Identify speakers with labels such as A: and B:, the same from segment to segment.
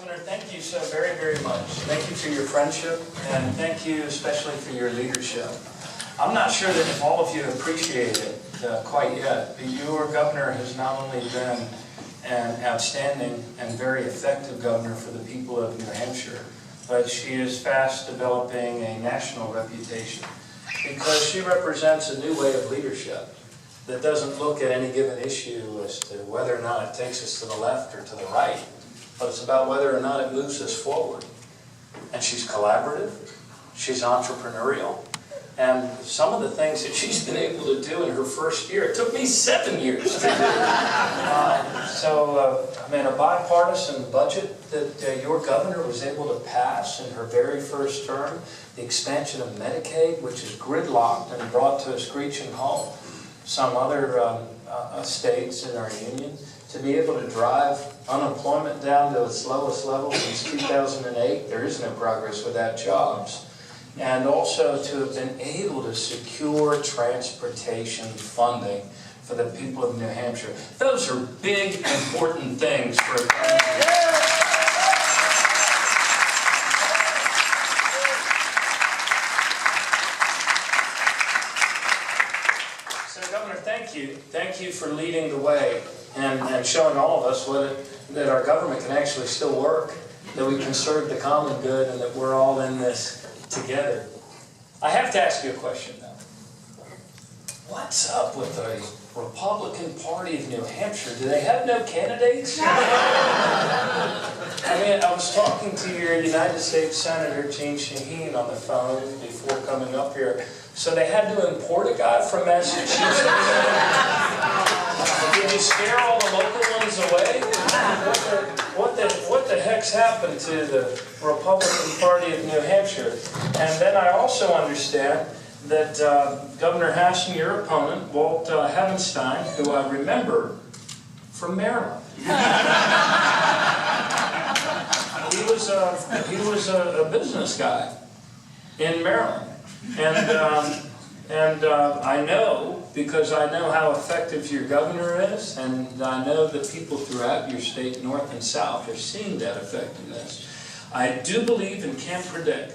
A: Governor, thank you so very, very much. Thank you for your friendship, and thank you especially for your leadership. I'm not sure that all of you appreciate it quite yet, but your governor has not only been an outstanding and very effective governor for the people of New Hampshire, but she is fast developing a national reputation because she represents a new way of leadership that doesn't look at any given issue as to whether or not it takes us to the left or to the right, but it's about whether or not it moves us forward. And she's collaborative, she's entrepreneurial, and some of the things that she's been able to do in her first year, it took me 7 years to do. I mean, a bipartisan budget that your governor was able to pass in her very first term, the expansion of Medicaid, which is gridlocked and brought to a screeching halt. Some other states in our union, to be able to drive unemployment down to its lowest level since 2008. There is no progress without jobs. And also to have been able to secure transportation funding for the people of New Hampshire. Those are big, important things for a country. Thank you for leading the way and showing all of us that our government can actually still work, that we can serve the common good, and that we're all in this together. I have to ask you a question now. What's up with the Republican Party of New Hampshire? Do they have no candidates? I mean, I was talking to your United States Senator Jeanne Shaheen on the phone before coming up here. So they had to import a guy from Massachusetts. Did you scare all the local ones away? What the heck's happened to the Republican Party of New Hampshire? And then I also understand that Governor Hassan, your opponent, Walt Havenstein, who I remember from Maryland. He was a business guy in Maryland. And I know, because I know how effective your governor is, and I know that people throughout your state, north and south, are seeing that effectiveness. I do believe and can predict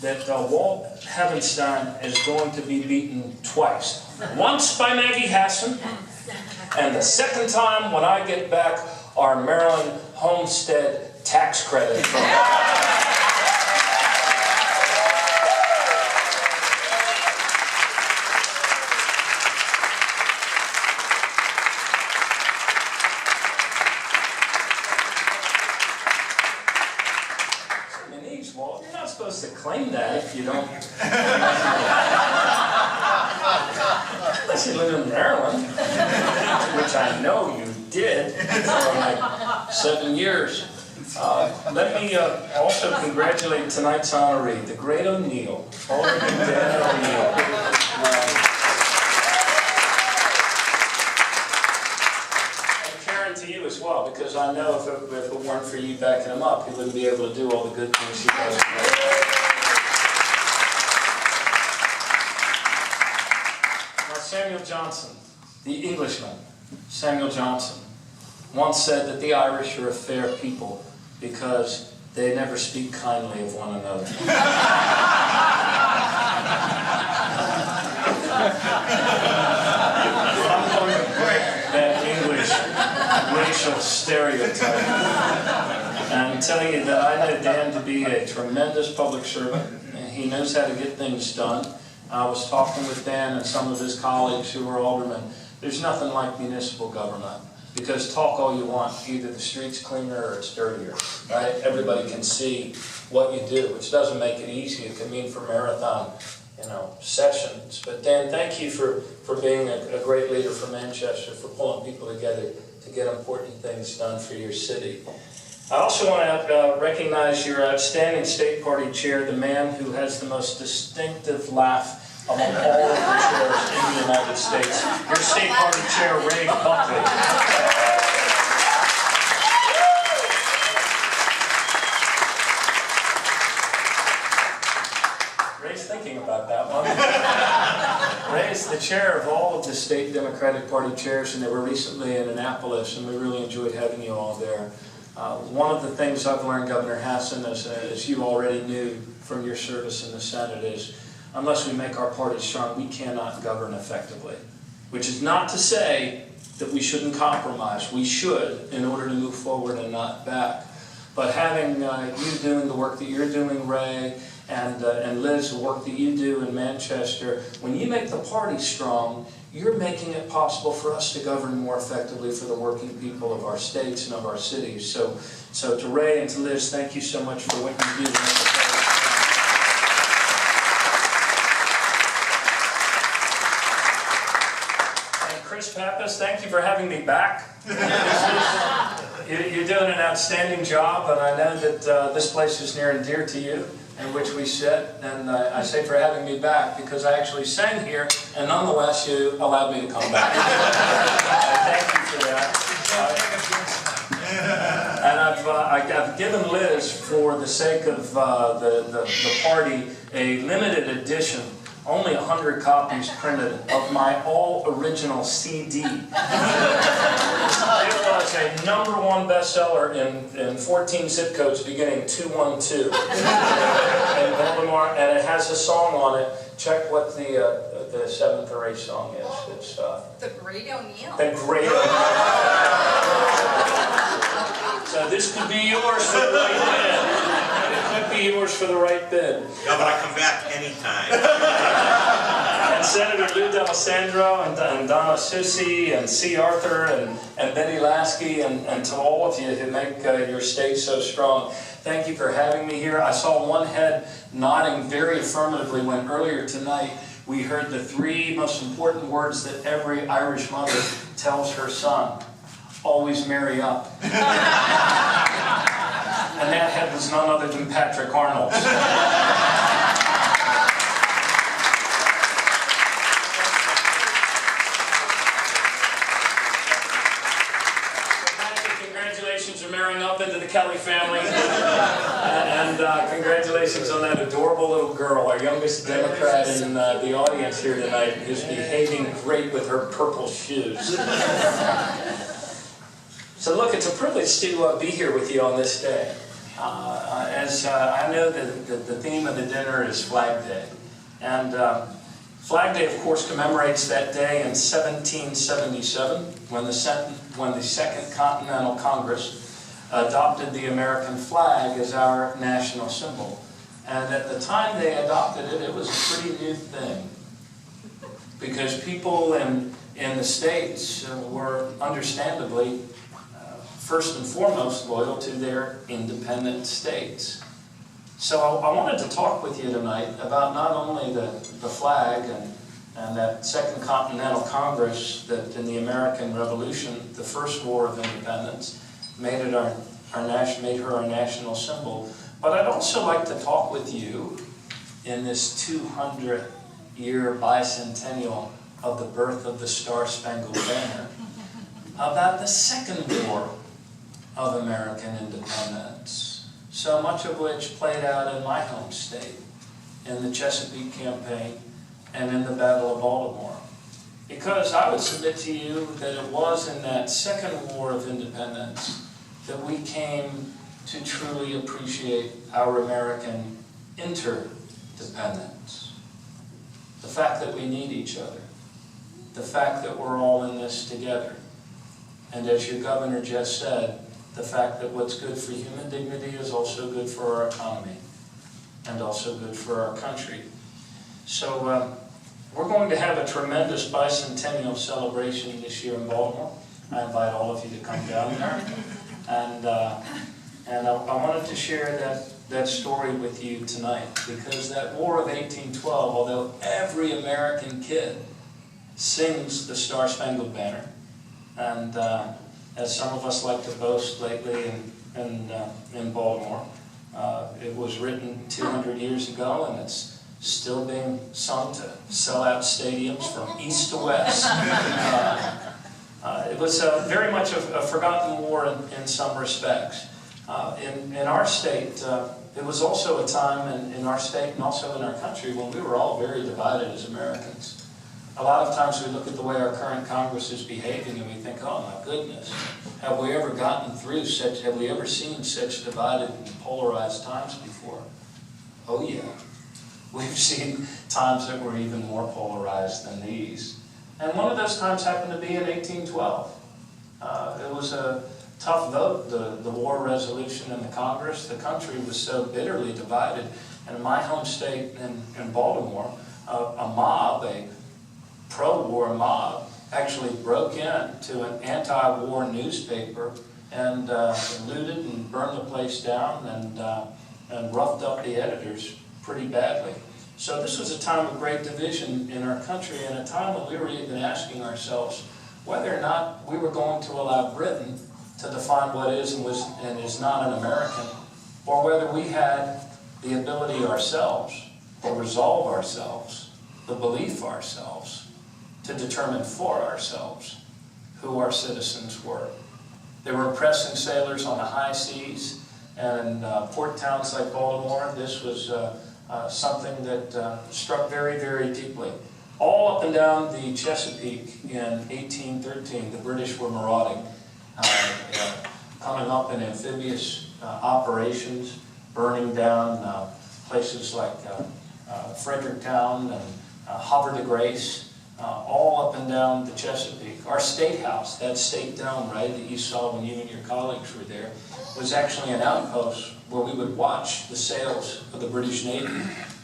A: that Walt Havenstein is going to be beaten twice. Once by Maggie Hassan, and the second time when I get back our Maryland homestead tax credit. Well, you're not supposed to claim that if you don't. Unless you live in Maryland, which I know you did for like 7 years. Let me also congratulate tonight's honoree, the great O'Neill, Alderman Daniel O'Neill. To you as well, because I know if it weren't for you backing him up, he wouldn't be able to do all the good things he does. Now, Samuel Johnson, the Englishman, Samuel Johnson, once said that the Irish are a fair people because they never speak kindly of one another. I'm going to break that English racial stereotype and tell you that I know Dan to be a tremendous public servant. He knows how to get things done. I was talking with Dan and some of his colleagues who are aldermen. There's nothing like municipal government, because talk all you want, either the street's cleaner or it's dirtier, right? Everybody can see what you do, which doesn't make it easy. It can mean for marathon, sessions. But Dan, thank you for being a great leader for Manchester, for pulling people together to get important things done for your city. I also want to recognize your outstanding state party chair, the man who has the most distinctive laugh among all of the chairs in the United States. Your state party chair, Ray Buckley. Ray's thinking about that one. Ray is the chair of all of the state Democratic Party chairs, and they were recently in Annapolis, and we really enjoyed having you all there. One of the things I've learned, Governor Hassan, as you already knew from your service in the Senate, is unless we make our party strong, we cannot govern effectively. Which is not to say that we shouldn't compromise. We should, in order to move forward and not back. But having you doing the work that you're doing, Ray, and Liz, the work that you do in Manchester, when you make the party strong, you're making it possible for us to govern more effectively for the working people of our states and of our cities. So to Ray and to Liz, thank you so much for what you do. And Chris Pappas, thank you for having me back. You're doing an outstanding job, and I know that this place is near and dear to you, in which we sit, and I say for having me back because I actually sang here, and nonetheless you allowed me to come back. Thank you for that. And I've given Liz, for the sake of the party, a limited edition, only 100 copies printed, of my all-original CD. It was a #1 bestseller in 14 zip codes beginning 212 in Baltimore, and it has a song on it. Check what the 7th or 8th song is. It's
B: The Great O'Neill.
A: The Great O'Neill. So this could be yours for the right bid. It could be yours for the right bid.
C: Governor, come back anytime.
A: And Senator Lou D'Alessandro and Donna Susi and C. Arthur and Betty Lasky and to all of you who make your state so strong, thank you for having me here. I saw one head nodding very affirmatively when earlier tonight we heard the 3 most important words that every Irish mother tells her son: always marry up. And that head was none other than Patrick Arnold. Congratulations on marrying up into the Kelly family. And congratulations on that adorable little girl, our youngest Democrat in the audience here tonight, who's behaving great with her purple shoes. So look, it's a privilege to be here with you on this day. As I know that the theme of the dinner is Flag Day. And Flag Day, of course, commemorates that day in 1777 when the Second Continental Congress adopted the American flag as our national symbol. And at the time they adopted it, it was a pretty new thing. Because people in the States were understandably first and foremost loyal to their independent states. So I wanted to talk with you tonight about not only the flag and that Second Continental Congress that in the American Revolution, the first War of Independence, made her our national symbol, but I'd also like to talk with you in this 200-year bicentennial of the birth of the Star Spangled Banner about the Second War of American Independence, so much of which played out in my home state, in the Chesapeake Campaign, and in the Battle of Baltimore. Because I would submit to you that it was in that Second War of Independence that we came to truly appreciate our American interdependence. The fact that we need each other. The fact that we're all in this together. And as your governor just said, the fact that what's good for human dignity is also good for our economy and also good for our country. So we're going to have a tremendous bicentennial celebration this year in Baltimore. I invite all of you to come down there. And I wanted to share that story with you tonight, because that War of 1812, although every American kid sings the Star Spangled Banner, and as some of us like to boast lately in Baltimore, it was written 200 years ago, and it's still being sung to sell out stadiums from east to west. It was very much a forgotten war in some respects. In our state, it was also a time in our state and also in our country when we were all very divided as Americans. A lot of times we look at the way our current Congress is behaving and we think, oh my goodness, have we ever seen such divided and polarized times before? Oh yeah, we've seen times that were even more polarized than these. And one of those times happened to be in 1812. It was a tough vote, the war resolution in the Congress. The country was so bitterly divided. And in my home state in Baltimore, a mob, a pro-war mob, actually broke into an anti-war newspaper and looted and burned the place down and roughed up the editors pretty badly. So this was a time of great division in our country, and a time when we were even asking ourselves whether or not we were going to allow Britain to define what is and is not an American, or whether we had the ability ourselves, the resolve ourselves, the belief ourselves, to determine for ourselves who our citizens were. They were oppressing sailors on the high seas, and port towns like Baltimore, this was something that struck very, very deeply. All up and down the Chesapeake in 1813, the British were marauding, coming up in amphibious operations, burning down places like Fredericktown and Havre de Grace, all up and down the Chesapeake. Our State House, that State Dome, right, that you saw when you and your colleagues were there, was actually an outpost where we would watch the sails of the British Navy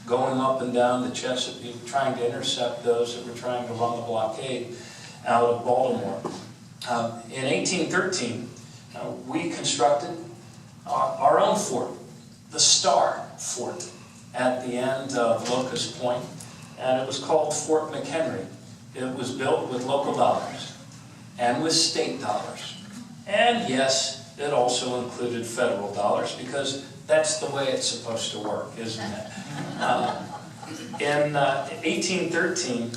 A: going up and down the Chesapeake, trying to intercept those that were trying to run the blockade out of Baltimore. In 1813, we constructed our own fort, the Star Fort, at the end of Locust Point, and it was called Fort McHenry. It was built with local dollars and with state dollars. And yes, it also included federal dollars, because that's the way it's supposed to work, isn't it? In 1813,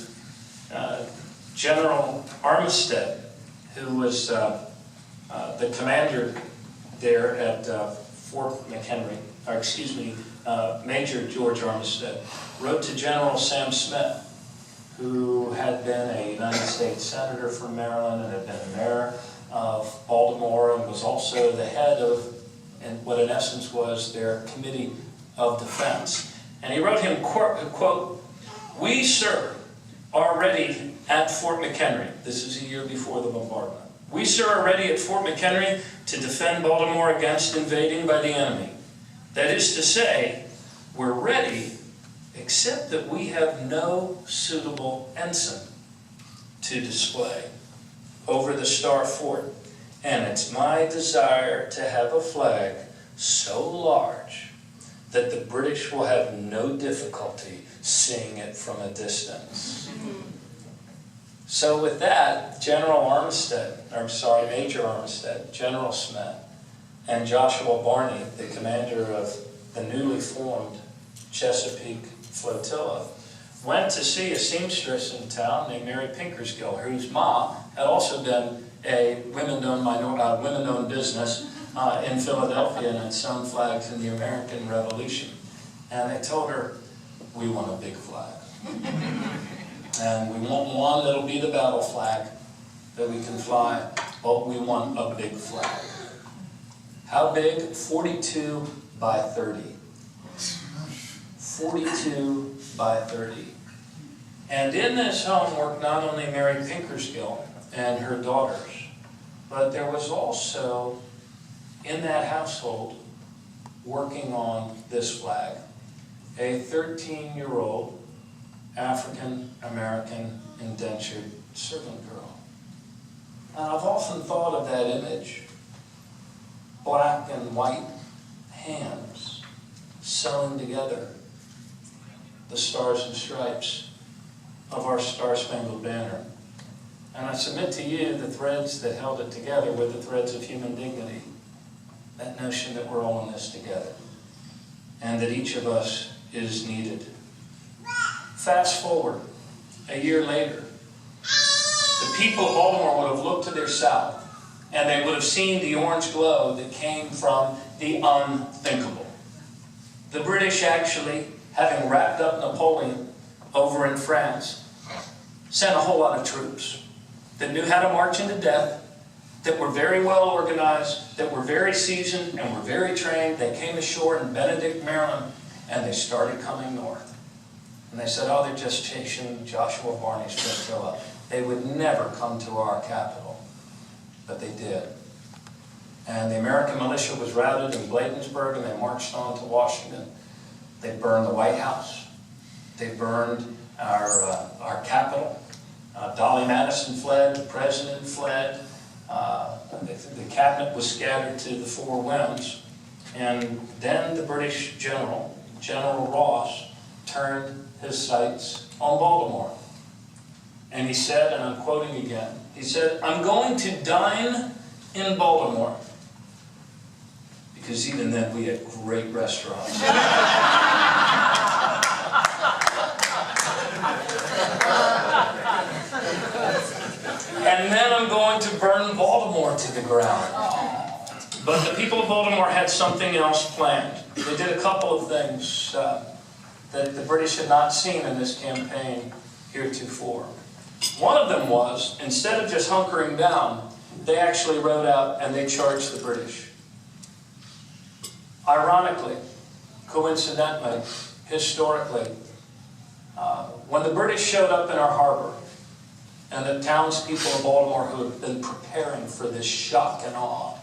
A: General Armistead, who was the commander there at Fort McHenry, or excuse me, Major George Armistead, wrote to General Sam Smith, who had been a United States Senator from Maryland and had been mayor of Baltimore and was also the head of what in essence was their Committee of Defense. And he wrote him, quote, "We, sir, are ready at Fort McHenry." This is a year before the bombardment. "We, sir, are ready at Fort McHenry to defend Baltimore against invading by the enemy. That is to say, we're ready, except that we have no suitable ensign to display over the Star Fort, and it's my desire to have a flag so large that the British will have no difficulty seeing it from a distance." So with that, Major Armistead, General Smith, and Joshua Barney, the commander of the newly formed Chesapeake Flotilla, went to see a seamstress in town named Mary Pinkersgill, whose mom had also been a women-owned business in Philadelphia and had sewn flags in the American Revolution. And they told her, "We want a big flag. And we want one that'll be the battle flag that we can fly, but we want a big flag." How big? 42 by 30. 42 by 30. And in this home worked not only Mary Pinkersgill and her daughters, but there was also, in that household, working on this flag, a 13-year-old African-American indentured servant girl. And I've often thought of that image, black and white hands sewing together the stars and stripes of our Star Spangled Banner. And I submit to you the threads that held it together were the threads of human dignity. That notion that we're all in this together, and that each of us is needed. Fast forward a year later, the people of Baltimore would have looked to their south, and they would have seen the orange glow that came from the unthinkable. The British actually, having wrapped up Napoleon over in France, sent a whole lot of troops that knew how to march into death, that were very well organized, that were very seasoned and were very trained. They came ashore in Benedict, Maryland, and they started coming north. And they said, oh, they're just chasing Joshua Barney's flotilla. They would never come to our capital. But they did. And the American militia was routed in Bladensburg, and they marched on to Washington. They burned the White House. They burned our capital. Dolly Madison fled. The president fled. The cabinet was scattered to the four winds. And then the British general, General Ross, turned his sights on Baltimore. And he said, and I'm quoting again, he said, I'm going to dine in Baltimore. Because even then we had great restaurants. And then I'm going to burn Baltimore to the ground. But the people of Baltimore had something else planned. They did a couple of things that the British had not seen in this campaign heretofore. One of them was, instead of just hunkering down, they actually rode out and they charged the British. Ironically, coincidentally, historically, when the British showed up in our harbor, and the townspeople of Baltimore who had been preparing for this shock and awe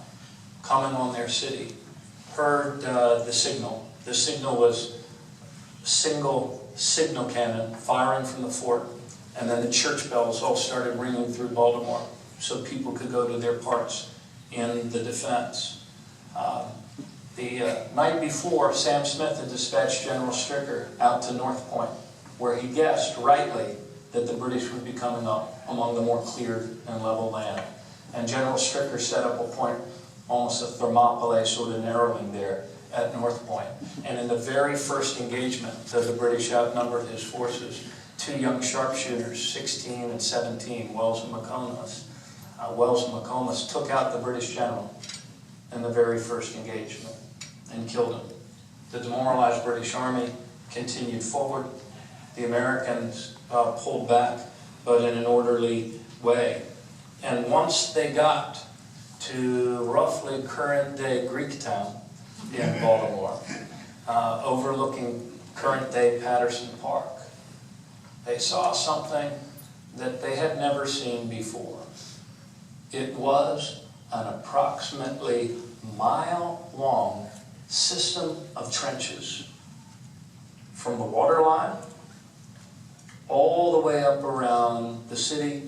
A: coming on their city heard the signal. The signal was a single signal cannon firing from the fort, and then the church bells all started ringing through Baltimore so people could go to their parts in the defense. The night before, Sam Smith had dispatched General Stricker out to North Point, where he guessed rightly that the British would be coming up among the more cleared and level land. And General Stricker set up a point, almost a Thermopylae sort of narrowing there at North Point. And in the very first engagement, though the British outnumbered his forces, two young sharpshooters, 16 and 17, Wells and McComas. Wells and McComas took out the British general in the very first engagement and killed him. The demoralized British Army continued forward. The Americans pulled back, but in an orderly way. And once they got to roughly current-day Greektown in Baltimore, overlooking current-day Patterson Park, they saw something that they had never seen before. It was an approximately mile-long system of trenches from the waterline all the way up around the city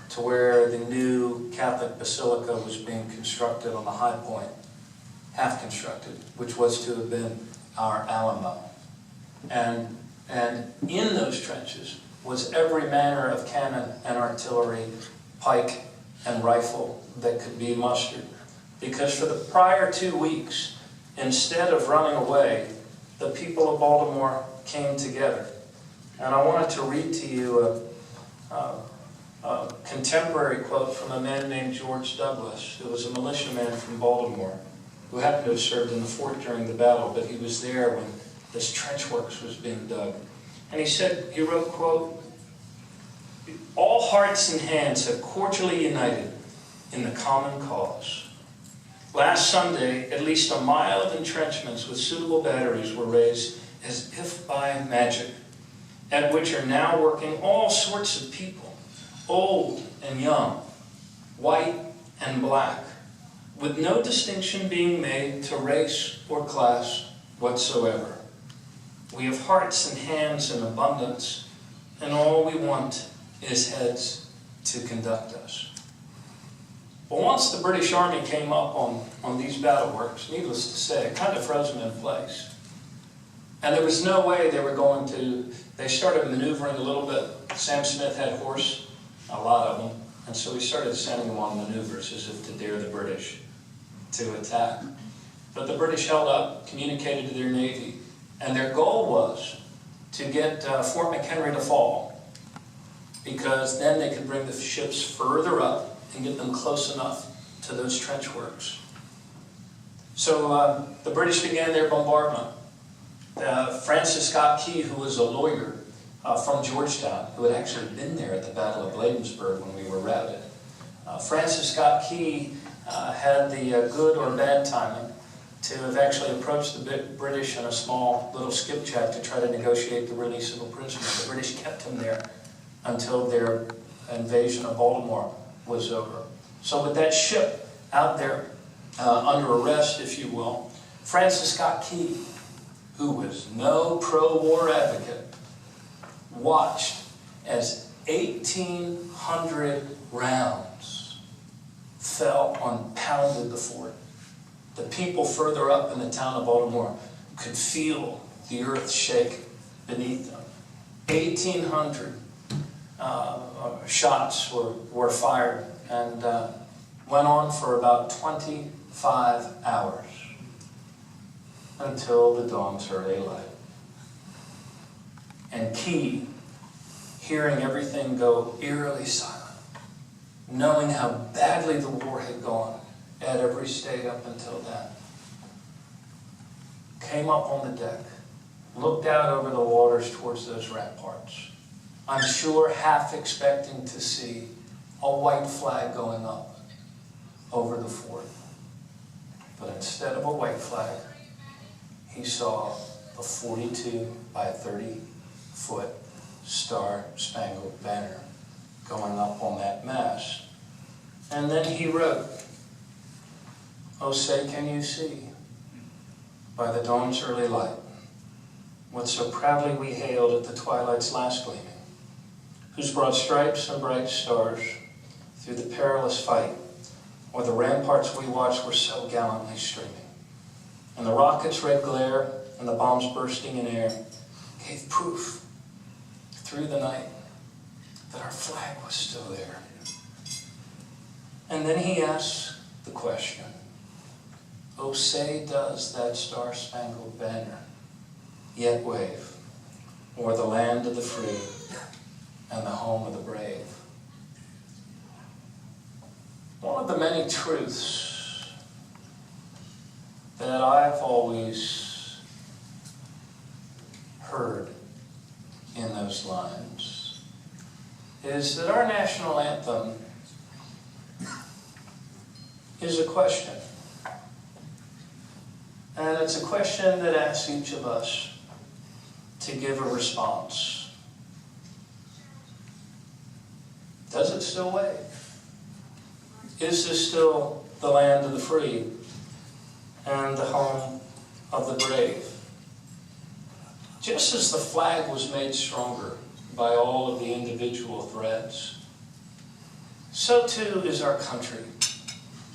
A: to where the new Catholic Basilica was being constructed on the high point, half constructed, which was to have been our Alamo. And in those trenches was every manner of cannon and artillery, pike and rifle that could be mustered. Because for the prior 2 weeks, instead of running away, the people of Baltimore came together. And I wanted to read to you a contemporary quote from a man named George Douglas, who was a militiaman from Baltimore, who happened to have served in the fort during the battle, but he was there when this trench works was being dug. And he said, he wrote, quote, "All hearts and hands have cordially united in the common cause. Last Sunday, at least a mile of entrenchments with suitable batteries were raised as if by magic, at which are now working all sorts of people, old and young, white and black, with no distinction being made to race or class whatsoever. We have hearts and hands in abundance, and all we want is heads to conduct us." Well, once the British Army came up on these battle works, needless to say, it kind of froze them in place. And there was no way they were going to, they started maneuvering a little bit. Sam Smith had horse, a lot of them, and so he started sending them on maneuvers as if to dare the British to attack. But the British held up, communicated to their Navy, and their goal was to get Fort McHenry to fall, because then they could bring the ships further up and get them close enough to those trench works. So the British began their bombardment. Francis Scott Key, who was a lawyer, from Georgetown, who had actually been there at the Battle of Bladensburg when we were routed. Francis Scott Key had the good or bad timing to have actually approached the British in a small little skipjack to try to negotiate the release of a prisoner. The British kept him there until their invasion of Baltimore was over. So with that ship out there under arrest, if you will, Francis Scott Key, who was no pro-war advocate, watched as 1,800 rounds fell and pounded the fort. The people further up in the town of Baltimore could feel the earth shake beneath them. 1,800 shots were fired and went on for about 25 hours until the dawn's early light. And Key, hearing everything go eerily silent, knowing how badly the war had gone at every state up until then, came up on the deck, looked out over the waters towards those ramparts, I'm sure half expecting to see a white flag going up over the fort. But instead of a white flag, he saw a 42 by 30-foot Star Spangled Banner going up on that mast. And then he wrote, "Oh, say, can you see, by the dawn's early light, what so proudly we hailed at the twilight's last gleaming, whose broad stripes and bright stars through the perilous fight, o'er the ramparts we watched were so gallantly streaming, and the rockets' red glare and the bombs bursting in air gave proof through the night that our flag was still there." And then he asks the question, "Oh, say, does that Star-Spangled Banner yet wave o'er the land of the free and the home of the brave?" One of the many truths that I've always heard in those lines is that our national anthem is a question. And it's a question that asks each of us to give a response. Does it still wave? Is this still the land of the free and the home of the brave? Just as the flag was made stronger by all of the individual threads, so too is our country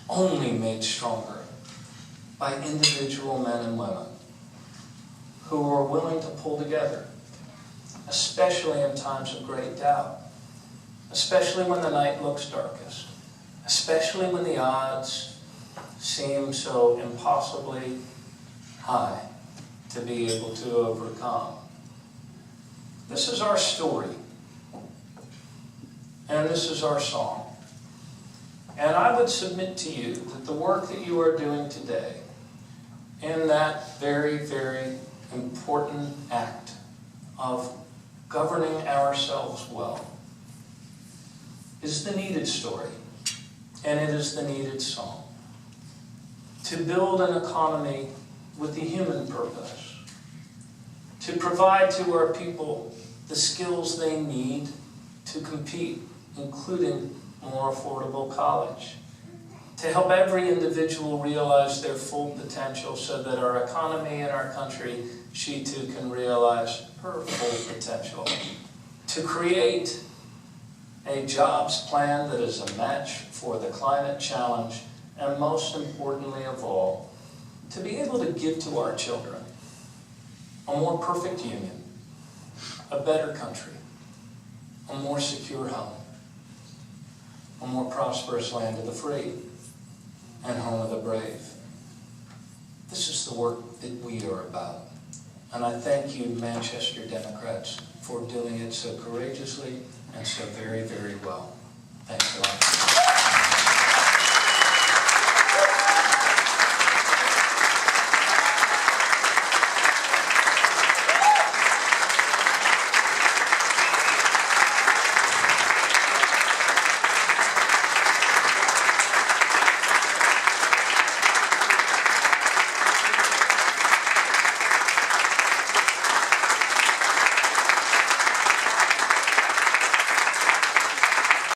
A: only made stronger by individual men and women who are willing to pull together, especially in times of great doubt, especially when the night looks darkest, especially when the odds seem so impossibly high to be able to overcome. This is our story, and this is our song. And I would submit to you that the work that you are doing today in that very, very important act of governing ourselves well is the needed story, and it is the needed song. To build an economy with the human purpose, to provide to our people the skills they need to compete, including more affordable college, to help every individual realize their full potential so that our economy and our country, she too can realize her full potential, to create a jobs plan that is a match for the climate challenge, and most importantly of all, to be able to give to our children a more perfect union, a better country, a more secure home, a more prosperous land of the free and home of the brave. This is the work that we are about. And I thank you, Manchester Democrats, for doing it so courageously and so very, very well. Thanks a lot.